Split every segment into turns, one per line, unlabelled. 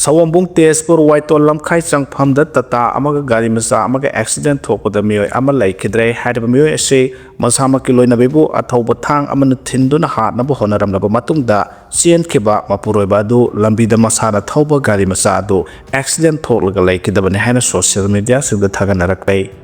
Sawambung Tespur Whitol Lamkai Changpham da Tata Amaga Gari Masa Amaga accident Topo the Mio Amalai Kidre had a Mio Essay Masama Kilo Nabibu Atoba Tang Aman Tinduna Hat Nabu Honaram Nabamatunda Sien Kiba Mapuro Badu Lambi the Masada Toba Gari Masado accident total Lake the Banana social media so the Taganarakay.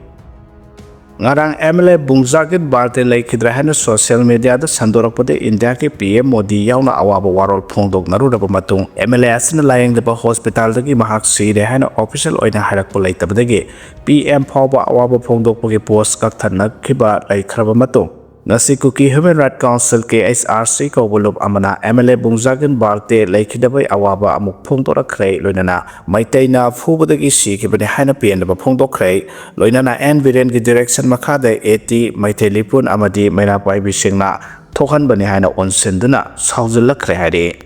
Ngarang MLA Bungzakit Barte Lake Hidrahana social media the Sandorapode India ke PM Modi Yauna Awaba Warol Pongdok Naruda Matung MLA Asin lying the hospital the Mahak Sire Hana official oina Harakpolate Badege PM Pawba Awaba Pongdok Poke Post Kaktana Kiba like Krabamatung. Nasi Kuki Human Rights Council KSRC Kobulub Amana MLA Bungzagan Barte Lake Hidabai Awaba Amuk Pongdora Kray Loinana Meitei na fuba the Gishi Kibane Hanapi and the Pongdo Kray Loinana N Biren direction Makade 80 Meitei Lipun Amadi Mainapai Bishingna Tohan Banihana Onsendana Sauzilla Krahari.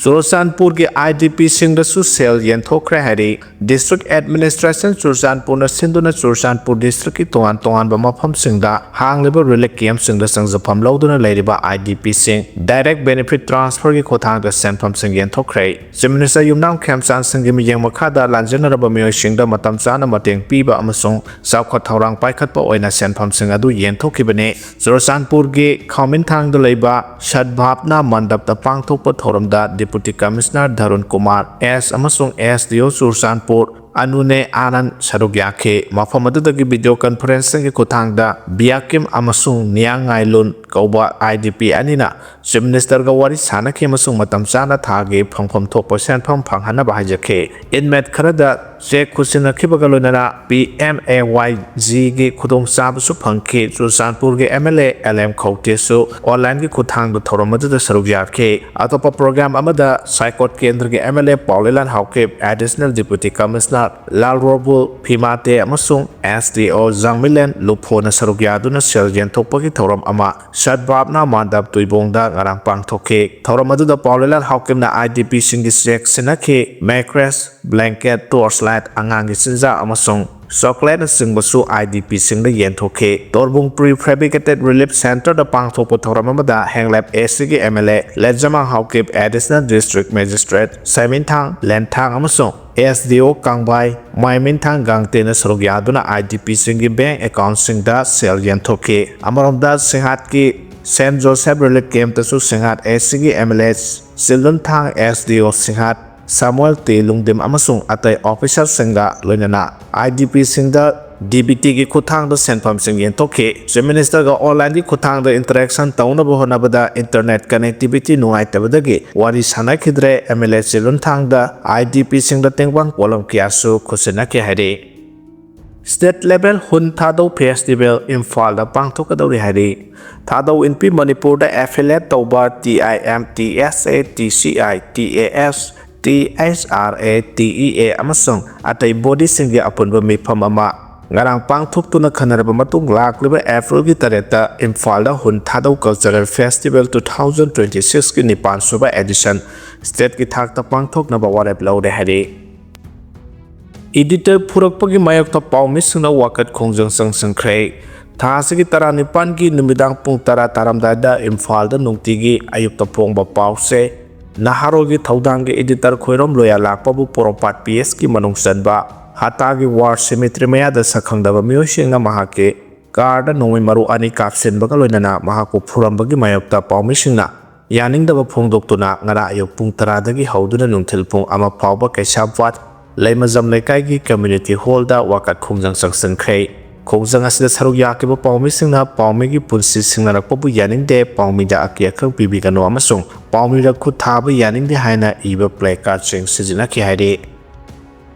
Sursanpur के IDP सिंह सेल यंथोखरे हरी district administration सुरसानपुर सिंधुना सुरसानपुर district की तोान तोान मफम सिंह हांगलिब रिलीफ कैंप सिंह संजफम लौदुना लेरिबा IDP सिंह डायरेक्ट बेनिफिट ट्रांसफर की खोथांग सेंफम सिंह यंथोखरे चीफ मिनिस्टर युमनाम खेमचान सिंह मियंग मखादा लांजनरबा मियोय सिंह मतम चाना मतेंग पीबा अमसुंग सावखत थौरांग पाइखतपा ओइना सेंफम सिंह अदु यंथोखिबने सुरसानपुर के खामिनथांग द लेबा सद्भावना मंडप the पांगथोकपा थौरमदा Deputy Commissioner Dharun Kumar S. Amasung SDO Sursanpur Anune Anand Sarugyake Mafamadagi video conferencing Kotangda Biakim Amasung Niang Ailun Kauba IDP Anina Chief Minister Gawari Sanaki Amasung Matamsana Thage Pangpam 2% Panghana Bahajake Inmet Karada Jek Kusina Kibagalunana PMAYG Gi Kudong Sabusu Panki Sursanpur Gi MLA LM Kautesu Online Gi Kutang the Toromadu Sarugyake Atopa program Amada Saikot Kendra Gi MLA Paulilan Hauke Additional Deputy Commissioner Lal Robul Pimate Amasung SDO Zangmilen Lupona Sarugyaduna Seljan Topaki Torom Ama Shadbabna Mandab Tuibongda Ngarang Pang Toke Toromadu the Paulilan Haukim na IDP Singis Senake Macres Blanket Torchlight Angangi Sinza Amasung Chocolate Singbasu IDP Sing the Yentoke Torbung Prefabricated Relief Center the Pangtopo Toramamada Hanglab ACG MLA Lejama Haukip Additional District Magistrate Samintang Lentang Amasung SDO Kangbai Maimintang Gangtena Sarugyaduna IDP Singi Bank Account Singda Sel Yentoke Amaronda Hatke Saint Joseph Relief Camp Tasu Singhat ACG MLA Siluntang SDO Singhat Samuel T. Lungdim Amasung Atay Official Singa Loinana IDP Singda DBT ki Kutang the Senpam Sing Yentoke Chief Minister ga online ki Kutang the interaction tauna bohonabada internet connectivity nuai tabadagi wari sana kidre MLA Siluntang da IDP Singda Tengwang Kolam Kiasu Kusina ki Hari State level Hun Thadou Festival Imphal da Pangthokadauri Hari Thadou Inpi Manipur da affiliate Tauba TIM TSA TCI TAS TSRA TEA Amasung Atay body singi apunba mifam ama Ngarang pangthoktuna khanaraba matung lakliba April gi tareta Imphal da Hun Thadou Cultural Festival 2026 ki Nipan suba edition state ki thakta pangthoknaba warep laude hari Editor Purakpagi Mayokta Paumisuna Wakat Kongjang Sangkray Thasigi Taranipan ki Numidang Pung Tara Taramdada Imphal da Nungtigi Ayupta Pongba Pause Naharogi Taudangi Editor Khoirom Loya Lakpabu Poropat PS ki Manung Sanba Hatagi War Cemetery Maya da Sakhangdaba Miyoshinga Mahake Garda Nomi Maru Ani Kapsen Bagaloinana Mahako Purambagi Mayokta Paumishinga Yaning daba Pongdoktuna Ngara Ayok Pung Taradagi Hauduna Nungtil Pung Ama Pauba Kaisabwat Laimazam Lekai Community Hall da Wakat Kongjang Sangkray Kongjang asida Sarugyake Paumi Singna Paumi gi Punsi Singnarakpabu Yaning de Paumi da Akiakang Bibigano Amasung Paumi da Kutaba Yaning de Haina Iba Placard Sing Sizinaki Hari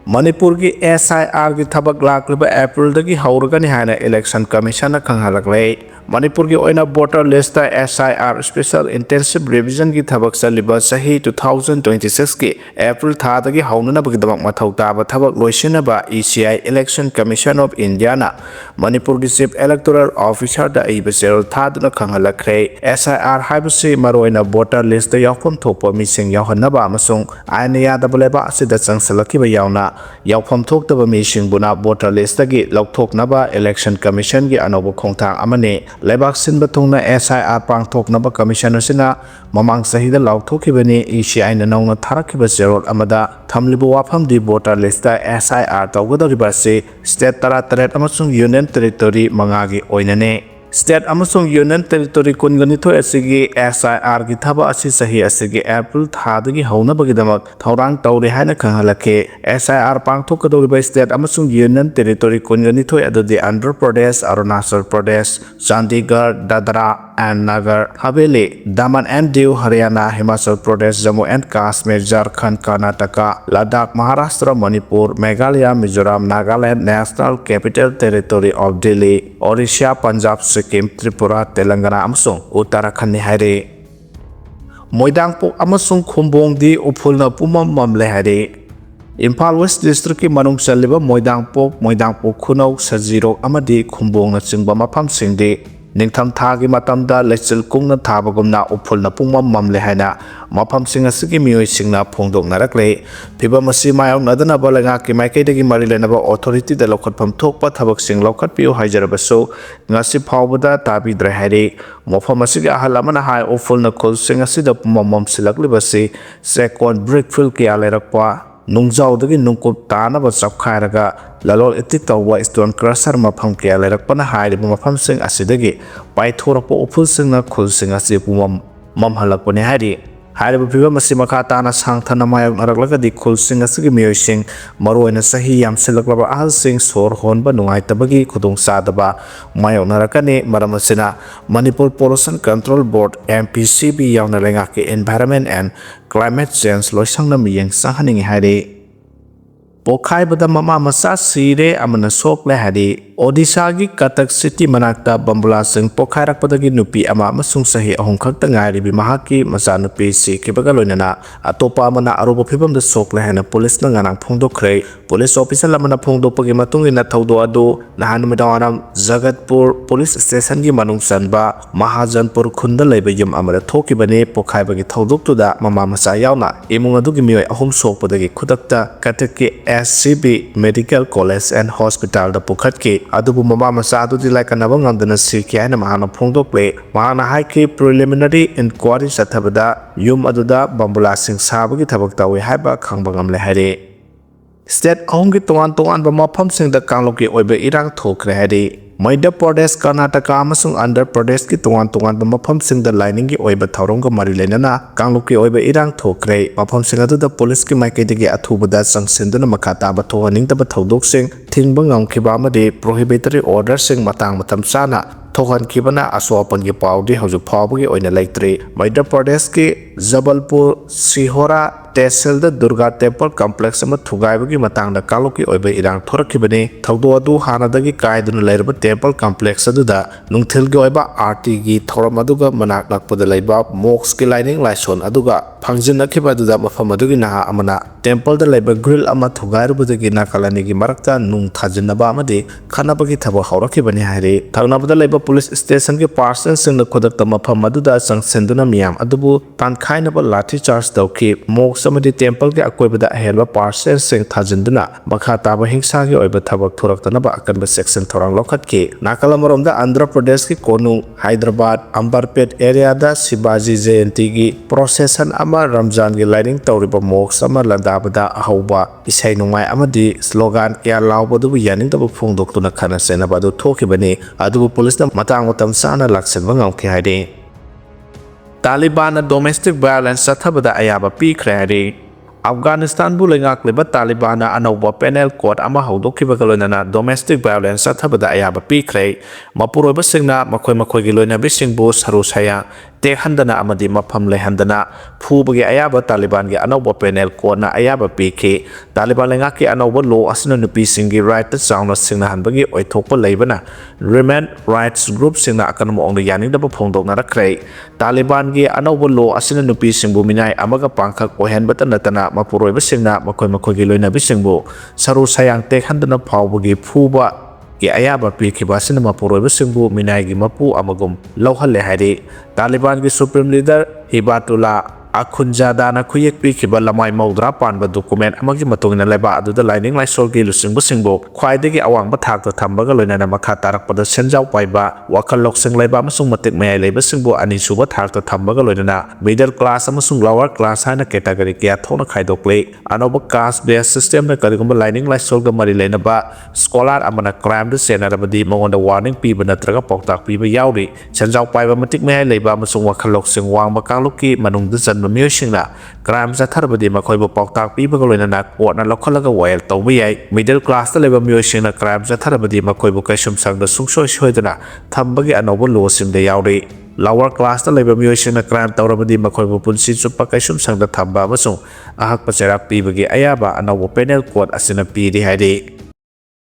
Manipur ki SIR ki Thabak Lakliba April dagi Hauragani Haina Election Commission na Kanghalakle Manipur ki oina voter list da SIR Special Intensive Revision ki Thabak Saliba Sahi 2026 ki April tha dagi Haunana Bagdamak Mathau Taba Thabak Loisinaba ECI Election Commission of India na Manipur ki Chief Electoral Officer da Ibasel Thaduna Kanghalakle SIR haibasi maroina voter list da Yaufam Thopa Mising Yauhanaba Amasung Aina Yadabaleba asida Changsalaki Yauna Yaufam Thoktaba Mising Buna voter list dagi Lauthoknaba Election Commission ki Anobo Khongthang Amane Lebak Sinba Thongna SIR Pangthoknaba Commission asina mamang sahida lauthokibani ECI na nauna tharakiba zerot amada thamliba wafamdi voter lista SIR tawgadoriba se state 38 amasung union territory mangagi oinane State amasung Union Territory kunganitho asigi SIR gi thaba asi sahi asigi April thadagi haunabagidamak thaurang tawre haina khangalake SIR pangthokadoriba state amasung Union Territory kunganitho adudi Andhra Pradesh, Arunachal Pradesh, Chandigarh, Dadra and Nagar Haveli, Daman and Diu, Haryana, Himachal Pradesh, Jammu and Kashmir, Jharkhand, Karnataka, Ladakh, Maharashtra, Manipur, Meghalaya, Mizoram, Nagaland, National Capital Territory of Delhi, Odisha, Punjab, Sikkim, Tripura, Telangana, amasung Uttarakhand ni haire. Moidangpok amasung Khumbong di upulna pumam mamle haire. Imphal West District ki manung saliba Moidangpok Khunau, Sajirok amadi Khumbong na chingba mafam singdi Ningtham thagi matamda lechil kungna thabagumna upulna pungmam mamle haina mafam singa sigi mioi singna phongdok narakle phiba masi mayong nadana balenga ki maikaidagi mari lenaba authority da lokhatpham thokpa thabak sing lokhatpiu haijarabaso ngasi phawbada tabi dre hairi mafam asigi ahal amana hai upulna khol singa sida pumam silaklibasi second brickfield ki alerakpa Nungzaudagi nungkup tanaba chapkhairaga lalol etik tawwa stone crusher mafam kya lerakpana hairiba mafam sing asidagi paithorakpa upul singna khul sing asi pumam mamhalakpani hairi hairiba phiba masi makha tana sangthana mayok naraklagadi khul sing asigi miyoi sing maroina sahi yam silaklaba ahal sing sor honba nungaitabagi khudung sadaba mayok narakani maram asina Manipur Pollution Control Board MPCB yauna lengaki Environment and Climate Change loisangna miyeng sanghaningi hairi Pokhai bada mama masa Sire amana sokle hari Odisha gi Katak City manakta Bambula sing pokhai rakpadagi Nupi ama amasung sahi ahong khakta ngairibi mahaki masa Nupi si kibaga loinana atopa amana aruba phibam da sokle hana police na nganang phongdokhrei police officer lamana phongdokpagi matungina thawdo adu nahan midawanam Jagatpur police station gi manung sanba Mahajanpur khunda leiba yum amada thokibani pokhai bagi thawdoktuda mama masa yauna imung adugi mioi ahom sokpadagi khudakta Katak SCB Medical College and Hospital da pukhatki adubu mama masa adu dilai kanaba ngamdana sikya na mahana phongdokle mahana haigre preliminary inquiry sathabada yum aduda bambula sing sabagi thabak tawi haiba khangba ngamle haire state ahongi tongan ba mafam sing da kangloki oibe irang thokre haire Madhya Pradesh, Karnataka amasung Andhra Pradesh ki tongan ba mafam sing da lining gi oiba thawrongga mari lenana kangloki oiba irang thokre mafam sing adu da police ki maikaidagi athubada sangsinduna makhata ba thohaning da ba thodok sing thingba ngamkhiba amadi prohibitory order sing matang matam sana thohan kibana asopan gi pawdi haju phawbagi oina leitre Madhya Pradesh ki Jabalpur Sihora Tehsil da Durga Temple Complex ama thugaibagi matang da kaloki oiba irang thorakibani thawdo adu hanadagi kaiduna leirba temple complex aduda nungthil gi oiba arti gi thoram aduga manak lakpada leiba mox ki lining laison aduga phangjin akhiba aduda mafam adugi naha amana temple da leiba grill ama thugairubudagi nakalani gi marakta nung thajinaba amadi khanabagi thaba haurakibani haire thangnabada leiba police station ki parson singna khodakta mafam aduda sangsenduna miyam adubu tankhainaba lathi charge dauki mox amadi temple ki akoibada helba parson sing thajinduna makha taba hingsa gi oiba thabak thoraktanaba akanba section thorang lokhatki nakalamoromda Andhra Pradesh ki konung Hyderabad Ambarpet area da Shivaji Jayanti gi procession ama Ramzan gi lining tawriba mox ama landabada ahauba isai nungai amadi slogan kya lawbadu yaning tabu phongdoktuna khana senaba du thokibani adubu police na matang matam sana laksenba ngamki haide Taliban domestic violence sathabada ayaba pikre haide Afghanistan bu lengak leba Taliban anauba penal court ama haudokhibaga loinana domestic violence sathabada ayaba pikre mapuroiba singna makhoi gi loina bisingbu saru saya tekhandana amadi mafam lehandana phubagi ayaba Taliban gi anauba penal court na ayaba piki Taliban lengak ki anauba law asna nupi singi right ta changna singna hanbagi oithokpa leibana women rights group singna akan mo ong yaning da phongdokna rakhrei Taliban gi anauba law asna nupi singbu minai amaga pangkhak ohenbata natana mapuroiba singna makhoi gi loina bisingbu saru sayang tekhandana phawbagi phuba ki ayaba pikhiba sina mapuroiba singbu minai gi mapu amagum lohhalle hairi Taliban ki supreme leader Hibatullah ꯑꯈꯨꯟꯖꯥꯗꯥꯅ ꯈꯨꯌꯦꯛ ꯄꯤꯈꯤꯕ ꯂꯃꯥꯏ ꯃꯧꯗ꯭ꯔꯥ ꯄꯥꯟꯕ document ꯑꯃꯒꯤ ꯃꯇꯨꯡꯏꯟꯅ ꯂꯩꯕꯥꯛ ꯑꯗꯨꯗ ꯂꯥꯏꯅꯤꯡ ꯂꯥꯏꯁꯣꯜꯒꯤ ꯂꯨꯆꯤꯡꯕꯁꯤꯡꯕꯨ ꯈ꯭ꯋꯥꯏꯗꯒꯤ ꯑꯋꯥꯡꯕ ꯊꯥꯛꯇ ꯊꯝꯕꯒ ꯂꯣꯏꯅꯅ ꯃꯈꯥ ꯇꯥꯔꯛꯄꯗ ꯁꯦꯟꯖꯥꯎ ꯄꯥꯏꯕ ꯋꯥꯈꯜ ꯂꯧꯁꯤꯡ ꯂꯩꯕ ꯑꯃꯁꯨꯡ ꯃꯇꯤꯛ ꯃꯌꯥꯏ ꯂꯩꯕꯁꯤꯡꯕꯨ ꯑꯅꯤꯁꯨꯕ ꯊꯥꯛꯇ ꯊꯝꯕꯒ ꯂꯣꯏꯅꯅ ꯃꯤꯗꯜ ꯀ꯭ꯂꯥꯁ ꯑꯃꯁꯨꯡ ꯂꯋꯔ ꯀ꯭ꯂꯥꯁ ꯍꯥꯏꯅ ꯀꯦꯇꯥꯒꯣꯔꯤ ꯀꯌꯥ ꯊꯣꯛꯅ ꯈꯥꯏꯗꯣꯛꯂꯤ ꯑꯅꯧꯕ ꯀꯥꯁ ꯕꯦꯁ ꯁꯤꯁꯇꯦꯝꯅ ꯀꯔꯤꯒꯨꯝꯕ ꯂꯥꯏꯅꯤꯡ ꯂꯥꯏꯁꯣꯜꯒ ꯃꯔꯤ ꯂꯩꯅꯕ ꯁ꯭ꯀꯣꯂꯥꯔ ꯑꯃꯅ ꯀ꯭ꯔꯥꯏꯝꯗ ꯆꯦꯟꯅꯔꯕꯗꯤ ꯃꯉꯣꯟꯗ ꯋꯥꯔꯅꯤꯡ ꯄꯤꯕ ꯅꯠꯇ꯭ꯔꯒ ꯄꯥꯎꯇꯥꯛ ꯄꯤꯕ ꯌꯥꯎꯔꯤ ꯁꯦꯟꯖꯥꯎ ꯄꯥꯏꯕ ꯃꯇꯤꯛ ꯃꯌꯥꯏ ꯂꯩꯕ ꯑꯃꯁꯨꯡ ꯋꯥꯈꯜ ꯂꯧꯁꯤꯡ ꯋꯥꯡꯕ ꯀꯥꯡꯂꯨꯞꯀꯤ ꯃꯅꯨꯡꯗ ꯆꯟꯕ ꯃꯤꯑꯣꯏꯁꯤꯡꯅ ꯀ꯭ꯔꯥꯏꯝ ꯆꯠꯊꯔꯕꯗꯤ ꯃꯈꯣꯏꯕꯨ ꯄꯥꯎꯇꯥꯛ ꯄꯤꯕꯒ ꯂꯣꯏꯅꯅ ꯀꯣꯔꯠꯅ ꯂꯧꯈꯠꯂꯒ ꯋꯥꯌꯦꯜ ꯇꯧꯕ ꯌꯥꯏ ꯃꯤꯗꯜ ꯀ꯭ꯂꯥꯁꯇ ꯂꯩꯕ ꯃꯤꯑꯣꯏꯁꯤꯡꯅ ꯀ꯭ꯔꯥꯏꯝ ꯆꯠꯊꯔꯕꯗꯤ ꯃꯈꯣꯏꯕꯨ ꯀꯩꯁꯨꯝꯁꯪꯗ ꯁꯨꯡꯁꯣꯏ ꯁꯣꯏꯗꯅ ꯊꯝꯕꯒꯤ ꯑꯅꯧꯕ ꯂꯣꯁꯤꯡꯗ ꯌꯥꯎꯔꯤ ꯂꯋꯔ ꯀ꯭ꯂꯥꯁꯇ ꯂꯩꯕ ꯃꯤꯑꯣꯏꯁꯤꯡꯅ ꯀ꯭ꯔꯥꯏꯝ ꯇꯧꯔꯕꯗꯤ ꯃꯈꯣꯏꯕꯨ ꯄꯨꯟꯁꯤ ꯆꯨꯞꯄ ꯀꯩꯁꯨꯝꯁꯪꯗ ꯊꯝꯕ ꯑꯃꯁꯨꯡ ꯑꯍꯛꯄ ꯆꯩꯔꯥꯛ ꯄꯤꯕꯒꯤ ꯑꯌꯥꯕ ꯑꯅꯧꯕ ꯄꯦꯅꯦꯜ ꯀꯣꯗ ꯑꯁꯤꯅ ꯄꯤꯔꯤ ꯍꯥꯏꯔꯤ